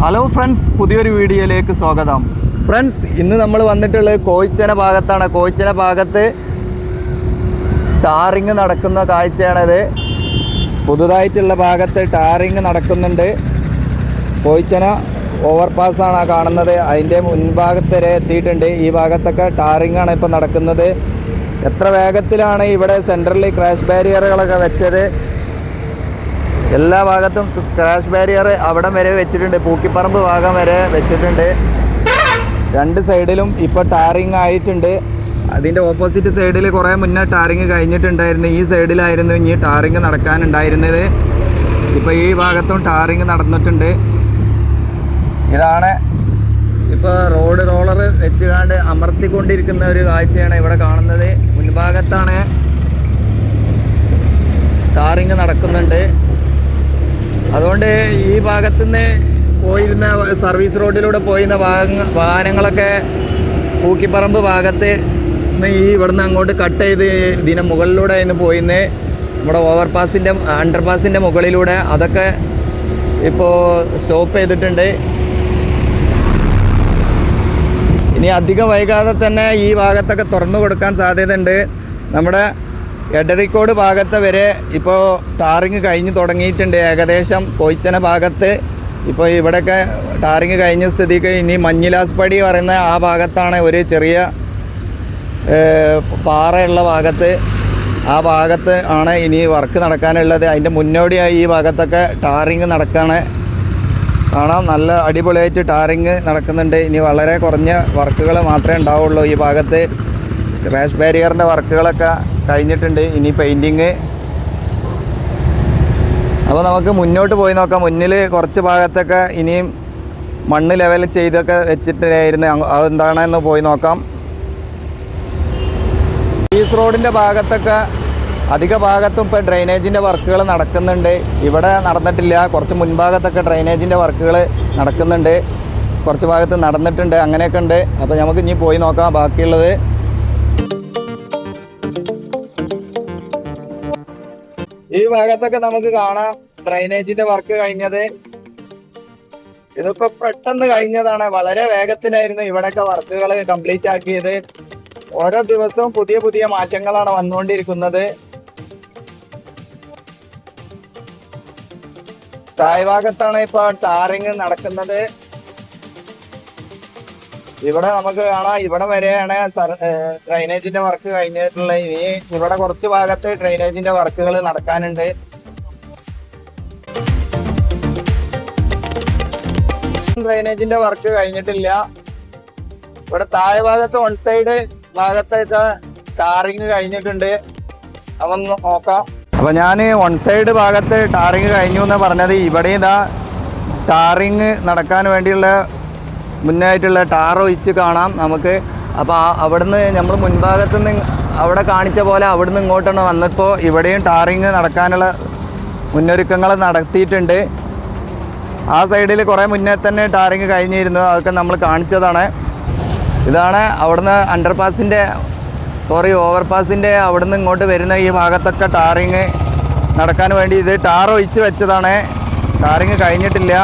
Hello friends, പുതിയൊരു വീഡിയോയിലേക്ക് സ്വാഗതം. ഫ്രണ്ട്സ്, ഇന്ന് നമ്മൾ വന്നിട്ടുള്ളത് കോഴിച്ചന ഭാഗത്താണ്. കോഴിച്ചന ഭാഗത്ത് ടാറിങ് നടക്കുന്ന കാഴ്ചയാണിത്. പുതുതായിട്ടുള്ള ഭാഗത്ത് ടാറിങ് നടക്കുന്നുണ്ട്. കോഴിച്ചന ഓവർപാസ്സാണ് ആ കാണുന്നത്. അതിൻ്റെ മുൻഭാഗത്ത് വരെ എത്തിയിട്ടുണ്ട്. ഈ ഭാഗത്തൊക്കെ ടാറിങ്ങാണ് ഇപ്പോൾ നടക്കുന്നത്. എത്ര വേഗത്തിലാണ് ഇവിടെ സെൻട്രലിൽ ക്രാഷ് ബാരിയറുകളൊക്കെ വെച്ചത്. എല്ലാ ഭാഗത്തും ക്രാഷ് ബാരിയർ അവിടം വരെ വെച്ചിട്ടുണ്ട്. പൂക്കിപ്പറമ്പ് ഭാഗം വരെ വെച്ചിട്ടുണ്ട്. രണ്ട് സൈഡിലും ഇപ്പോൾ ടാറിങ് ആയിട്ടുണ്ട്. അതിൻ്റെ ഓപ്പോസിറ്റ് സൈഡിൽ കുറേ മുന്നേ ടാറിങ് കഴിഞ്ഞിട്ടുണ്ടായിരുന്നു. ഈ സൈഡിലായിരുന്നു ഇനി ടാറിങ് നടക്കാനുണ്ടായിരുന്നത്. ഇപ്പോൾ ഈ ഭാഗത്തും ടാറിങ് നടന്നിട്ടുണ്ട്. ഇതാണ് ഇപ്പോൾ റോഡ് റോളർ വെച്ചുകൊണ്ട് അമർത്തിക്കൊണ്ടിരിക്കുന്ന ഒരു കാഴ്ചയാണ് ഇവിടെ കാണുന്നത്. മുൻഭാഗത്താണ് ടാറിങ് നടക്കുന്നുണ്ട്. അതുകൊണ്ട് ഈ ഭാഗത്തുനിന്ന് പോയിരുന്ന സർവീസ് റോഡിലൂടെ പോയിരുന്ന വാഹനങ്ങളൊക്കെ പൂക്കിപ്പറമ്പ് ഭാഗത്ത് നിന്ന് ഇവിടുന്ന് അങ്ങോട്ട് കട്ട് ചെയ്ത് ഇതിന് മുകളിലൂടെ ആയിരുന്നു പോയിരുന്നത്. നമ്മുടെ ഓവർപാസിൻ്റെ അണ്ടർപാസിൻ്റെ മുകളിലൂടെ അതൊക്കെ ഇപ്പോൾ സ്റ്റോപ്പ് ചെയ്തിട്ടുണ്ട്. ഇനി അധികം വൈകാതെ തന്നെ ഈ ഭാഗത്തൊക്കെ തുറന്നു കൊടുക്കാൻ സാധ്യതയുണ്ട്. നമ്മുടെ എടരിക്കോട് ഭാഗത്ത് വരെ ഇപ്പോൾ ടാറിങ് കഴിഞ്ഞ് തുടങ്ങിയിട്ടുണ്ട്. ഏകദേശം കോഴിച്ചന ഭാഗത്ത് ഇപ്പോൾ ഇവിടെയൊക്കെ ടാറിങ് കഴിഞ്ഞ സ്ഥിതിക്ക് ഇനി മഞ്ഞിലാസ്പടി പറയുന്ന ആ ഭാഗത്താണ് ഒരു ചെറിയ പാറയുള്ള ഭാഗത്ത്. ആ ഭാഗത്ത് ആണ് ഇനി വർക്ക് നടക്കാനുള്ളത്. അതിൻ്റെ മുന്നോടിയായി ഈ ഭാഗത്തൊക്കെ ടാറിങ് നടക്കുകയാണ്. കാണാം, നല്ല അടിപൊളിയായിട്ട് ടാറിങ് നടക്കുന്നുണ്ട്. ഇനി വളരെ കുറഞ്ഞ വർക്കുകൾ മാത്രമേ ഉണ്ടാവുള്ളൂ ഈ ഭാഗത്ത്. ക്രാഷ് ബാരിയറിൻ്റെ വർക്കുകളൊക്കെ കഴിഞ്ഞിട്ടുണ്ട്. ഇനി പെയിൻറ്റിങ്. അപ്പോൾ നമുക്ക് മുന്നോട്ട് പോയി നോക്കാം. മുന്നിൽ കുറച്ച് ഭാഗത്തൊക്കെ ഇനിയും മണ്ണ് ലെവൽ ചെയ്തൊക്കെ വെച്ചിട്ടായിരുന്നു. അതെന്താണെന്ന് പോയി നോക്കാം. പീസ് റോഡിൻ്റെ ഭാഗത്തൊക്കെ അധിക ഭാഗത്തും ഇപ്പോൾ ഡ്രെയിനേജിൻ്റെ വർക്കുകൾ നടക്കുന്നുണ്ട്. ഇവിടെ നടന്നിട്ടില്ല. കുറച്ച് മുൻഭാഗത്തൊക്കെ ഡ്രെയിനേജിൻ്റെ വർക്കുകൾ നടക്കുന്നുണ്ട്. കുറച്ച് ഭാഗത്ത് നടന്നിട്ടുണ്ട്. അങ്ങനെയൊക്കെ ഉണ്ട്. അപ്പോൾ നമുക്ക് ഇനി പോയി നോക്കാം ബാക്കിയുള്ളത്. ഈ ഭാഗത്തൊക്കെ നമുക്ക് കാണാം ഡ്രെയിനേജിന്റെ വർക്ക് കഴിഞ്ഞത്. ഇതിപ്പോ പെട്ടെന്ന് കഴിഞ്ഞതാണ്. വളരെ വേഗത്തിലായിരുന്നു ഇവിടെയൊക്കെ വർക്കുകൾ കംപ്ലീറ്റ് ആക്കിയത്. ഓരോ ദിവസവും പുതിയ പുതിയ മാറ്റങ്ങളാണ് വന്നുകൊണ്ടിരിക്കുന്നത്. താഴ്ഭാഗത്താണ് ഇപ്പൊ ടാറിങ് നടക്കുന്നത്. ഇവിടെ നമുക്ക് കാണാം, ഇവിടെ വരെയാണ് ഡ്രെയിനേജിന്റെ വർക്ക് കഴിഞ്ഞിട്ടുള്ളത്. ഇനി ഇവിടെ കുറച്ച് ഭാഗത്ത് ഡ്രെയിനേജിന്റെ വർക്കുകൾ നടക്കാനുണ്ട്. ഡ്രെയിനേജിന്റെ വർക്ക് കഴിഞ്ഞിട്ടില്ല. ഇവിടെ താഴെ ഭാഗത്ത് വൺ സൈഡ് ഭാഗത്തൊക്കെ ടാറിങ് കഴിഞ്ഞിട്ടുണ്ട്. അതൊന്ന് നോക്കാം. അപ്പൊ ഞാൻ വൺ സൈഡ് ഭാഗത്ത് ടാറിങ് കഴിഞ്ഞു എന്ന് പറഞ്ഞത്. ഇവിടെ ഇതാ ടാറിങ് നടക്കാൻ വേണ്ടിയുള്ള മുന്നായിട്ടുള്ള ടാർ ഒഴിച്ച് കാണാം നമുക്ക്. അപ്പോൾ അവിടുന്ന് നമ്മൾ മുൻഭാഗത്തു നിന്ന് അവിടെ കാണിച്ച പോലെ അവിടുന്ന് ഇങ്ങോട്ടാണ് വന്നപ്പോൾ ഇവിടെയും ടാറിങ് നടക്കാനുള്ള മുന്നൊരുക്കങ്ങൾ നടത്തിയിട്ടുണ്ട്. ആ സൈഡിൽ കുറേ മുന്നേ തന്നെ ടാറിങ് കഴിഞ്ഞിരുന്നു. അതൊക്കെ നമ്മൾ കാണിച്ചതാണ്. ഇതാണ് അവിടുന്ന് ഓവർപാസിൻ്റെ അവിടുന്ന് ഇങ്ങോട്ട് വരുന്ന ഈ ഭാഗത്തൊക്കെ ടാറിങ് നടക്കാൻ വേണ്ടി ഇത് ടാർ ഒഴിച്ച് വെച്ചതാണ്. ടാറിങ് കഴിഞ്ഞിട്ടില്ല.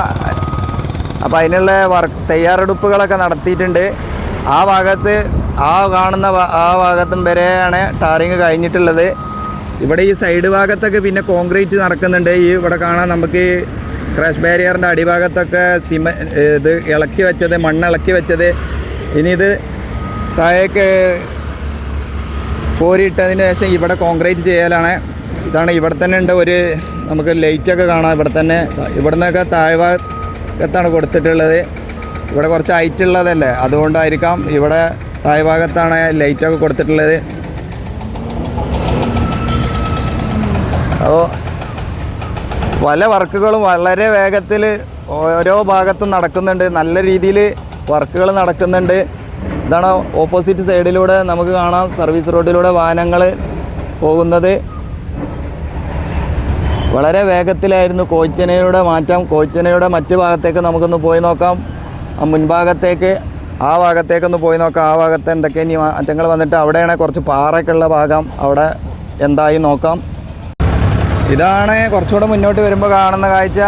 അപ്പോൾ അതിനുള്ള തയ്യാറെടുപ്പുകളൊക്കെ നടത്തിയിട്ടുണ്ട്. ആ ഭാഗത്ത് കാണുന്ന ആ ഭാഗത്തും വരെയാണ് ടാറിങ് കഴിഞ്ഞിട്ടുള്ളത്. ഇവിടെ ഈ സൈഡ് ഭാഗത്തൊക്കെ പിന്നെ കോൺക്രീറ്റ് നടക്കുന്നുണ്ട്. ഇവിടെ കാണാൻ നമുക്ക് ക്രാഷ് ബാരിയറിൻ്റെ അടിഭാഗത്തൊക്കെ ഇത് ഇളക്കി വെച്ചത്, മണ്ണ് ഇളക്കി വെച്ചത്. ഇനി ഇത് താഴേക്ക് കോരിയിട്ടതിന് ശേഷം ഇവിടെ കോൺക്രീറ്റ് ചെയ്യലാണ്. ഇതാണ് ഇവിടെ തന്നെ ഉണ്ട് ഒരു നമുക്ക് ലൈറ്റൊക്കെ കാണാം. ഇവിടെ തന്നെ ഇവിടെ നിന്നൊക്കെ താഴ്ഭാഗത്താണ് കൊടുത്തിട്ടുള്ളത്. ഇവിടെ കുറച്ച് ഹൈറ്റുള്ളതല്ലേ, അതുകൊണ്ടായിരിക്കാം ഇവിടെ താഴ്ഭാഗത്താണ് ലൈറ്റൊക്കെ കൊടുത്തിട്ടുള്ളത്. അപ്പോൾ പല വർക്കുകളും വളരെ വേഗത്തിൽ ഓരോ ഭാഗത്തും നടക്കുന്നുണ്ട്. നല്ല രീതിയിൽ വർക്കുകൾ നടക്കുന്നുണ്ട്. ഇതാണ് ഓപ്പോസിറ്റ് സൈഡിലൂടെ നമുക്ക് കാണാം സർവീസ് റോഡിലൂടെ വാഹനങ്ങൾ പോകുന്നത്. വളരെ വേഗത്തിലായിരുന്നു കോഴിച്ചനയുടെ മാറ്റം. കോഴിച്ചനയുടെ മറ്റു ഭാഗത്തേക്ക് നമുക്കൊന്ന് പോയി നോക്കാം. മുൻഭാഗത്തേക്ക് ആ ഭാഗത്തേക്കൊന്ന് പോയി നോക്കാം. ആ ഭാഗത്ത് എന്തൊക്കെ ഇനി മാറ്റങ്ങൾ വന്നിട്ട് അവിടെയാണ് കുറച്ച് പാറയൊക്കെയുള്ള ഭാഗം. അവിടെ എന്തായി നോക്കാം. ഇതാണ് കുറച്ചുകൂടെ മുന്നോട്ട് വരുമ്പോൾ കാണുന്ന കാഴ്ച.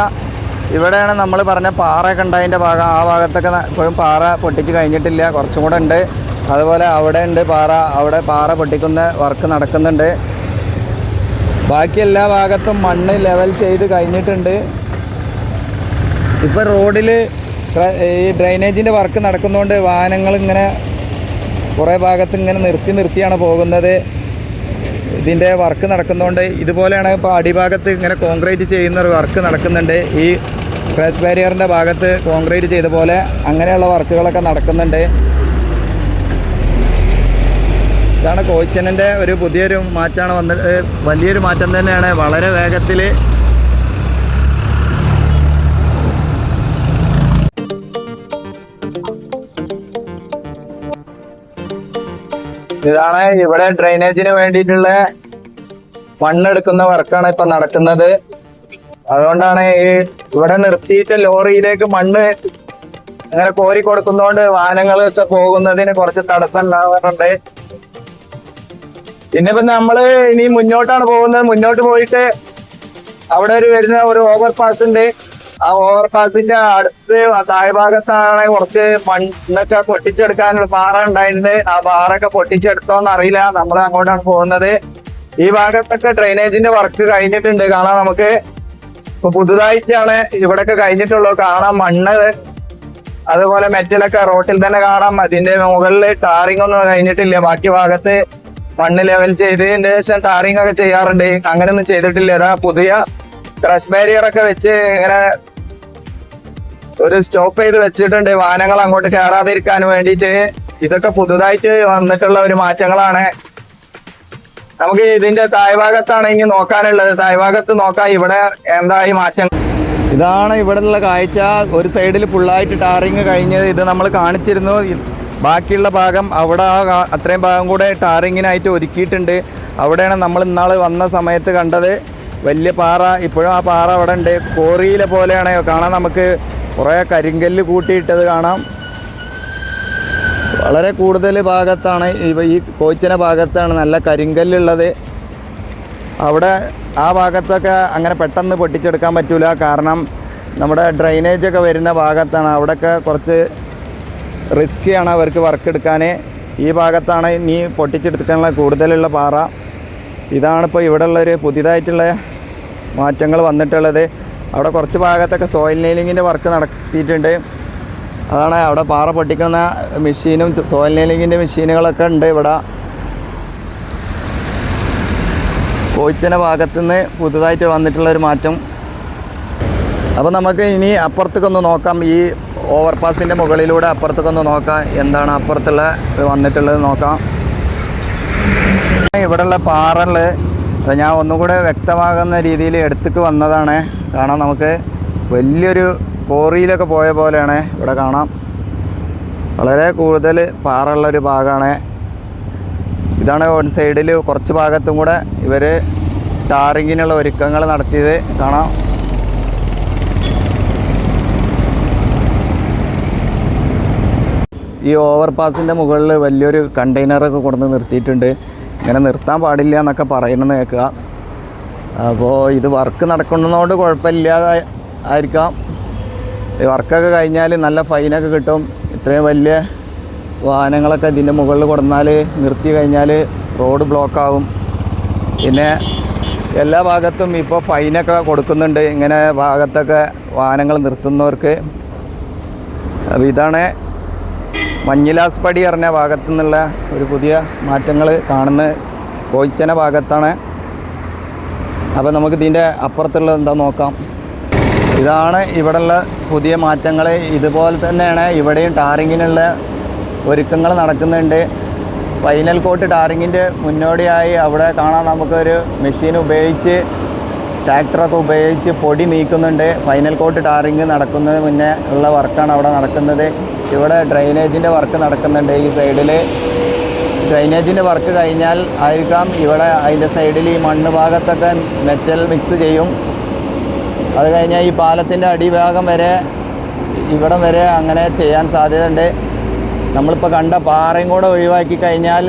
ഇവിടെയാണ് നമ്മൾ പറഞ്ഞ പാറയൊക്കെ ഉണ്ടായതിൻ്റെ ഭാഗം. ആ ഭാഗത്തൊക്കെ ഇപ്പോഴും പാറ പൊട്ടിച്ച് കഴിഞ്ഞിട്ടില്ല, കുറച്ചും കൂടെ ഉണ്ട്. അതുപോലെ അവിടെ ഉണ്ട് പാറ, അവിടെ പാറ പൊട്ടിക്കുന്ന വർക്ക് നടക്കുന്നുണ്ട്. ബാക്കി എല്ലാ ഭാഗത്തും മണ്ണ് ലെവൽ ചെയ്ത് കഴിഞ്ഞിട്ടുണ്ട്. ഇപ്പോൾ റോഡിൽ ഈ ഡ്രൈനേജിൻ്റെ വർക്ക് നടക്കുന്നതുകൊണ്ട് വാഹനങ്ങൾ ഇങ്ങനെ കുറേ ഭാഗത്ത് ഇങ്ങനെ നിർത്തിയാണ് പോകുന്നത്. ഇതിൻ്റെ വർക്ക് നടക്കുന്നതുകൊണ്ട് ഇതുപോലെയാണ് ഇപ്പോൾ അടിഭാഗത്ത് ഇങ്ങനെ കോൺക്രീറ്റ് ചെയ്യുന്ന ഒരു വർക്ക് നടക്കുന്നുണ്ട്. ഈ ക്രാഷ് ബാരിയറിൻ്റെ ഭാഗത്ത് കോൺക്രീറ്റ് ചെയ്ത പോലെ അങ്ങനെയുള്ള വർക്കുകളൊക്കെ നടക്കുന്നുണ്ട്. ഇതാണ് കോയിച്ചനൻ്റെ ഒരു പുതിയൊരു മാറ്റമാണ് വന്നിട്ട്, വലിയൊരു മാറ്റം തന്നെയാണ്. വളരെ വേഗത്തിൽ ഇതാണ് ഇവിടെ ഡ്രൈനേജിന് വേണ്ടിയിട്ടുള്ള മണ്ണെടുക്കുന്ന വർക്കാണ് ഇപ്പൊ നടക്കുന്നത്. അതുകൊണ്ടാണ് ഈ ഇവിടെ നിർത്തിയിട്ട് ലോറിയിലേക്ക് മണ്ണ് അങ്ങനെ കോരി കൊടുക്കുന്നതുകൊണ്ട് വാഹനങ്ങളൊക്കെ പോകുന്നതിന് കുറച്ച് തടസ്സം ഉണ്ടാവാറുണ്ട്. ഇന്നിപ്പോ നമ്മള് ഇനി മുന്നോട്ടാണ് പോകുന്നത്. മുന്നോട്ട് പോയിട്ട് അവിടെ വരുന്ന ഒരു ഓവർ പാസ് ഉണ്ട്. ആ ഓവർ പാസിന്റെ അടുത്ത് താഴ്ഭാഗത്താണ് കുറച്ച് മണ്ണൊക്കെ പൊട്ടിച്ചെടുക്കാനുള്ള പാറ ഉണ്ടായിരുന്നത്. ആ പാറൊക്കെ പൊട്ടിച്ചെടുത്തോന്ന് അറിയില്ല. നമ്മൾ അങ്ങോട്ടാണ് പോകുന്നത്. ഈ ഭാഗത്തൊക്കെ ഡ്രെയിനേജിന്റെ വർക്ക് കഴിഞ്ഞിട്ടുണ്ട്. കാണാം നമുക്ക്. ഇപ്പൊ പുതുതായിട്ടാണ് ഇവിടെയൊക്കെ കഴിഞ്ഞിട്ടുള്ളൂ. കാണാം മണ്ണ് അതുപോലെ മെറ്റലൊക്കെ റോട്ടിൽ തന്നെ കാണാം. അതിന്റെ മുകളിൽ ടാറിംഗ് ഒന്നും കഴിഞ്ഞിട്ടില്ല. ബാക്കി ഭാഗത്ത് മണ്ണ് ലെവൽ ചെയ്തതിന് ശേഷം ടാറിംഗ് ഒക്കെ ചെയ്യാറുണ്ട്. അങ്ങനെയൊന്നും ചെയ്തിട്ടില്ല. അതാ പുതിയ ക്രഷ് ബാരിയർ ഒക്കെ വെച്ച് ഇങ്ങനെ ഒരു സ്റ്റോപ്പ് ചെയ്ത് വെച്ചിട്ടുണ്ട്, വാഹനങ്ങൾ അങ്ങോട്ട് കയറാതിരിക്കാൻ വേണ്ടിയിട്ട്. ഇതൊക്കെ പുതുതായിട്ട് വന്നിട്ടുള്ള ഒരു മാറ്റങ്ങളാണ്. നമുക്ക് ഇതിന്റെ താഴ്ഭാഗത്താണ് ഇനി നോക്കാനുള്ളത്. താഴ്ഭാഗത്ത് നോക്കാം ഇവിടെ എന്തായി മാറ്റം. ഇതാണ് ഇവിടെ ഉള്ള കാഴ്ച. ഒരു സൈഡിൽ ഫുള്ളായിട്ട് ടാറിങ് കഴിഞ്ഞത് ഇത് നമ്മൾ കാണിച്ചിരുന്നു. ബാക്കിയുള്ള ഭാഗം അവിടെ അത്രയും ഭാഗം കൂടെ ടാറിങ്ങിനായിട്ട് ഒരുക്കിയിട്ടുണ്ട്. അവിടെയാണ് നമ്മൾ ഇന്നാൾ വന്ന സമയത്ത് കണ്ടത്. വലിയ പാറ, ഇപ്പോഴും ആ പാറ അവിടെ ഉണ്ട്. കോറിയിലെ പോലെയാണ് കാണാൻ. നമുക്ക് കുറേ കരിങ്കല്ല് കൂട്ടിയിട്ടത് കാണാം. വളരെ കൂടുതൽ ഭാഗത്താണ് ഈ കോയിച്ചന ഭാഗത്താണ് നല്ല കരിങ്കല്ലുള്ളത്. അവിടെ ആ ഭാഗത്തൊക്കെ അങ്ങനെ പെട്ടെന്ന് പൊട്ടിച്ചെടുക്കാൻ പറ്റില്ല. കാരണം നമ്മുടെ ഡ്രൈനേജൊക്കെ വരുന്ന ഭാഗത്താണ്. അവിടെയൊക്കെ കുറച്ച് റിസ്ക്കിയാണ് അവർക്ക് വർക്ക് എടുക്കാൻ. ഈ ഭാഗത്താണ് ഇനി പൊട്ടിച്ചെടുക്കാനുള്ള കൂടുതലുള്ള പാറ. ഇതാണിപ്പോൾ ഇവിടെ ഉള്ളൊരു പുതിയതായിട്ടുള്ള മാറ്റങ്ങൾ വന്നിട്ടുള്ളത്. അവിടെ കുറച്ച് ഭാഗത്തൊക്കെ സോയിൽ നെയിലിങ്ങിൻ്റെ വർക്ക് നടത്തിയിട്ടുണ്ട്. അതാണ് അവിടെ പാറ പൊട്ടിക്കുന്ന മെഷീനും സോയിൽ നെയിലിങ്ങിൻ്റെ മെഷീനുകളൊക്കെ ഉണ്ട് ഇവിടെ. കോയിച്ചന ഭാഗത്തുനിന്ന് പുതുതായിട്ട് വന്നിട്ടുള്ളൊരു മാറ്റം. അപ്പോൾ നമുക്ക് ഇനി അപ്പുറത്തേക്കൊന്ന് നോക്കാം. ഈ ഓവർപാസിൻ്റെ മുകളിലൂടെ അപ്പുറത്തേക്കൊന്ന് നോക്കാം. എന്താണ് അപ്പുറത്തുള്ള വന്നിട്ടുള്ളത് നോക്കാം. ഇവിടെയുള്ള പാറകൾ അത് ഞാൻ ഒന്നുകൂടെ വ്യക്തമാകുന്ന രീതിയിൽ എടുത്തേക്ക് വന്നതാണ്. കാണാം നമുക്ക് വലിയൊരു കോറിയിലൊക്കെ പോയ പോലെയാണ് ഇവിടെ കാണാം. വളരെ കൂടുതൽ പാറയുള്ളൊരു ഭാഗമാണ്. ഇതാണ് ഒരു സൈഡിൽ കുറച്ച് ഭാഗത്തും കൂടെ ഇവർ ടാറിങ്ങിനുള്ള ഒരുക്കങ്ങൾ നടത്തിയത് കാണാം. ഈ ഓവർപാസിൻ്റെ മുകളിൽ വലിയൊരു കണ്ടെയ്നറൊക്കെ കൊണ്ടുവന്ന് നിർത്തിയിട്ടുണ്ട്. ഇങ്ങനെ നിർത്താൻ പാടില്ല എന്നൊക്കെ പറയണമെന്ന് കേൾക്കുക. അപ്പോൾ ഇത് വർക്ക് നടക്കുന്നതുകൊണ്ട് കുഴപ്പമില്ലാതെ ആയിരിക്കാം. ഈ വർക്കൊക്കെ കഴിഞ്ഞാൽ നല്ല ഫൈനൊക്കെ കിട്ടും. ഇത്രയും വലിയ വാഹനങ്ങളൊക്കെ ഇതിൻ്റെ മുകളിൽ കൊടുന്നാൽ നിർത്തി കഴിഞ്ഞാൽ റോഡ് ബ്ലോക്കാവും. പിന്നെ എല്ലാ ഭാഗത്തും ഇപ്പോൾ ഫൈനൊക്കെ കൊടുക്കുന്നുണ്ട് ഇങ്ങനെ ഭാഗത്തൊക്കെ വാഹനങ്ങൾ നിർത്തുന്നവർക്ക്. അപ്പോൾ ഇതാണ് മഞ്ഞിലാസ് പടി പറഞ്ഞ ഭാഗത്തു നിന്നുള്ള ഒരു പുതിയ മാറ്റങ്ങൾ കാണുന്ന കോയിച്ചന ഭാഗത്താണ്. അപ്പോൾ നമുക്ക് ഇതിൻ്റെ അപ്പുറത്തുള്ളത് എന്താ നോക്കാം. ഇതാണ് ഇവിടെയുള്ള പുതിയ മാറ്റങ്ങൾ. ഇതുപോലെ തന്നെയാണ് ഇവിടെയും ടാറിങ്ങിനുള്ള ഒരുക്കങ്ങൾ നടക്കുന്നുണ്ട്. ഫൈനൽ കോട്ട് ടാറിങ്ങിൻ്റെ മുന്നോടിയായി അവിടെ കാണാൻ നമുക്കൊരു മെഷീൻ ഉപയോഗിച്ച് ട്രാക്ടറൊക്കെ ഉപയോഗിച്ച് പൊടി നീക്കുന്നുണ്ട്. ഫൈനൽ കോട്ട് ടാറിങ് നടക്കുന്നതിന് മുന്നേ ഉള്ള വർക്കാണ് അവിടെ നടക്കുന്നത്. ഇവിടെ ഡ്രൈനേജിൻ്റെ വർക്ക് നടക്കുന്നുണ്ട്. ഈ സൈഡിൽ ഡ്രൈനേജിൻ്റെ വർക്ക് കഴിഞ്ഞാൽ ആയിരിക്കാം ഇവിടെ അതിൻ്റെ സൈഡിൽ ഈ മണ്ണ് ഭാഗത്തൊക്കെ മെറ്റൽ മിക്സ് ചെയ്യും. അത് കഴിഞ്ഞാൽ ഈ പാലത്തിൻ്റെ അടിഭാഗം വരെ ഇവിടം വരെ അങ്ങനെ ചെയ്യാൻ സാധ്യതയുണ്ട്. നമ്മളിപ്പോൾ കണ്ട പാറയും കൂടെ ഒഴിവാക്കി കഴിഞ്ഞാൽ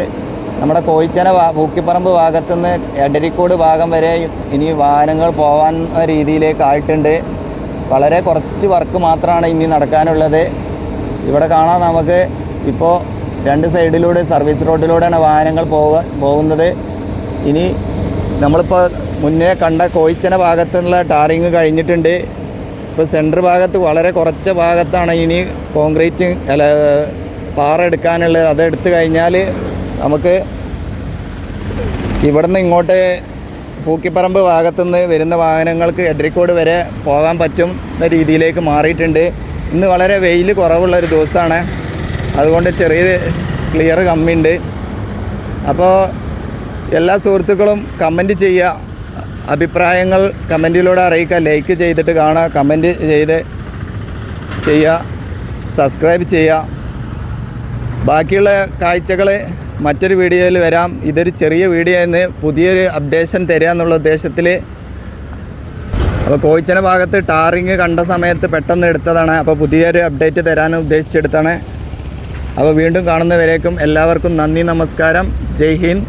നമ്മുടെ കോയിച്ചന പൂക്കിപ്പറമ്പ് ഭാഗത്തുനിന്ന് എടരിക്കോട് ഭാഗം വരെ ഇനി വാഹനങ്ങൾ പോകാൻ രീതിയിലേക്ക് ആയിട്ടുണ്ട്. വളരെ കുറച്ച് വർക്ക് മാത്രമാണ് ഇനി നടക്കാനുള്ളത്. ഇവിടെ കാണാം നമുക്ക് ഇപ്പോൾ 2 സൈഡിലൂടെ സർവീസ് റോഡിലൂടെയാണ് വാഹനങ്ങൾ പോകുന്നത്. ഇനി നമ്മളിപ്പോൾ മുന്നേ കണ്ട കോയിച്ചന ഭാഗത്തു നിന്നുള്ള ടാറിങ് കഴിഞ്ഞിട്ടുണ്ട്. ഇപ്പോൾ സെൻറ്റർ ഭാഗത്ത് വളരെ കുറച്ച് ഭാഗത്താണ് ഇനി കോൺക്രീറ്റ് പാറ എടുക്കാനുള്ളത്. അതെടുത്ത് കഴിഞ്ഞാൽ നമുക്ക് ഇവിടുന്ന് ഇങ്ങോട്ട് പൂക്കിപ്പറമ്പ് ഭാഗത്തുനിന്ന് വരുന്ന വാഹനങ്ങൾക്ക് എഡ്രിക്കോട് വരെ പോകാൻ പറ്റുന്ന രീതിയിലേക്ക് മാറിയിട്ടുണ്ട്. ഇന്ന് വളരെ വെയിൽ കുറവുള്ളൊരു ദിവസമാണ്, അതുകൊണ്ട് ചെറിയൊരു ക്ലിയർ കമ്മിയുണ്ട്. അപ്പോൾ എല്ലാ സുഹൃത്തുക്കളും കമൻറ്റ് ചെയ്യുക, അഭിപ്രായങ്ങൾ കമൻറ്റിലൂടെ അറിയിക്കുക, ലൈക്ക് ചെയ്തിട്ട് കാണുക, കമൻറ്റ് ചെയ്യുക, സബ്സ്ക്രൈബ് ചെയ്യുക. ബാക്കിയുള്ള കാഴ്ചകൾ മറ്റൊരു വീഡിയോയിൽ വരാം. ഇതൊരു ചെറിയ വീഡിയോ എന്ന് പുതിയൊരു അപ്ഡേഷൻ തരിക എന്നുള്ള ഉദ്ദേശത്തിൽ. അപ്പോൾ കോയിച്ചന ഭാഗത്ത് ടാറിങ് കണ്ട സമയത്ത് പെട്ടെന്ന് എടുത്തതാണ്. അപ്പോൾ പുതിയൊരു അപ്ഡേറ്റ് തരാൻ ഉദ്ദേശിച്ചെടുത്താണ്. അപ്പോൾ വീണ്ടും കാണുന്നവരേക്കും എല്ലാവർക്കും നന്ദി, നമസ്കാരം, ജയ് ഹിന്ദ്.